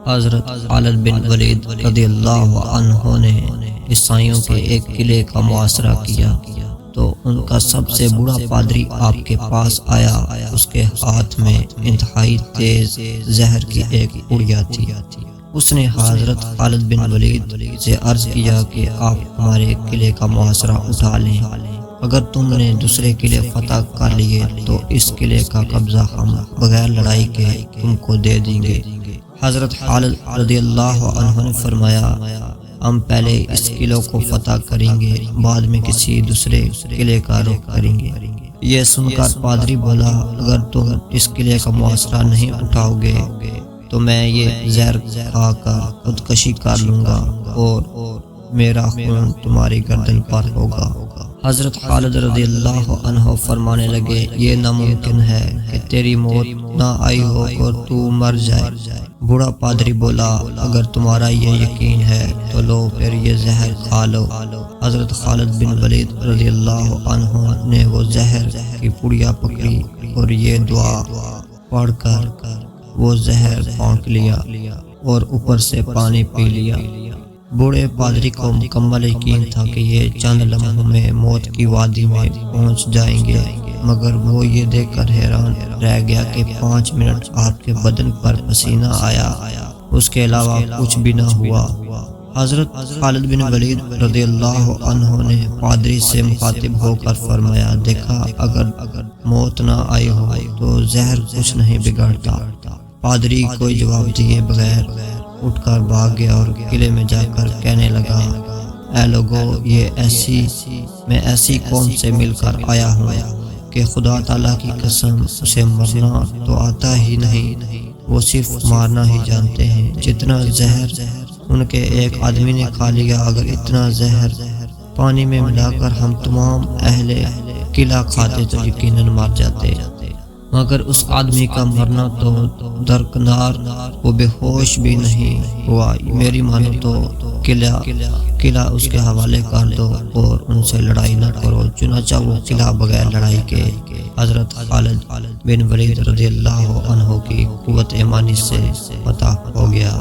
حضرت خالد بن ولید رضی اللہ عنہ نے عیسائیوں کے ایک قلعے کا محاصرہ کیا تو ان کا سب سے بڑا پادری آپ کے پاس آیا۔ اس کے ہاتھ میں انتہائی تیز زہر کی ایک پڑیا تھی۔ اس نے حضرت خالد بن ولید سے عرض کیا کہ آپ ہمارے قلعے کا محاصرہ اٹھا لیں، اگر تم نے دوسرے قلعے فتح کر لیے تو اس قلعے کا قبضہ ہم بغیر لڑائی کے تم کو دے دیں گے۔ حضرت خالد رضی اللہ عنہ نے فرمایا ہم پہلے اس قلعے کو فتح کریں گے، بعد میں کسی دوسرے قلعے کا رخ کریں گے۔ یہ سن کر پادری بولا اگر تم اس قلعے کا محاصرہ نہیں اٹھاؤ گے تو میں یہ زہر کھا کر خودکشی کر لوں گا اور میرا خون تمہاری گردن پر ہوگا۔ حضرت خالد رضی اللہ عنہ فرمانے لگے یہ ناممکن ہے کہ تیری موت نہ آئی ہو اور تو مر جائے۔ بوڑھا پادری بولا اگر تمہارا یہ یقین ہے تو لو پھر یہ زہر کھا لو۔ حضرت خالد بن ولید رضی اللہ عنہ نے وہ زہر کی پڑیا پکڑی اور یہ دعا پڑھ کر وہ زہر پھونک لیا اور اوپر سے پانی پی لیا۔ بوڑھے پادری کو مکمل یقین تھا کہ یہ چند لمحوں میں موت کی وادی میں پہنچ جائیں گے، مگر وہ یہ دیکھ کر حیران رہ گیا کہ 5 منٹ آپ کے بدن پر پسینہ آیا، اس کے علاوہ کچھ بھی نہ ہوا۔ حضرت خالد بن ولید رضی اللہ عنہ نے پادری سے مخاطب ہو کر فرمایا دیکھا اگر موت نہ آئی ہو تو زہر کچھ نہیں بگڑتا۔ پادری کوئی جواب دیے بغیر اٹھ کر بھاگ گیا اور قلعے میں جا کر کہنے لگا اے لوگو میں ایسی قوم سے مل کر آیا ہوں کہ خدا تعالیٰ کی قسم اسے مرنا تو آتا ہی نہیں، وہ صرف مارنا ہی جانتے ہیں۔ جتنا زہر ان کے ایک آدمی نے کھا لیا، اگر اتنا زہر پانی میں ملا کر ہم تمام اہل قلعہ کھاتے تو یقیناً مر جاتے، مگر اس آدمی کا مرنا تو درکنار، وہ بے ہوش بھی نہیں ہوا۔ میری مانو تو قلعہ اس کے حوالے کر دو اور ان سے لڑائی نہ کرو۔ چنانچہ وہ قلعہ بغیر لڑائی کے حضرت خالد بن ولید رضی اللہ عنہ کی قوت ایمانی سے فتح ہو گیا۔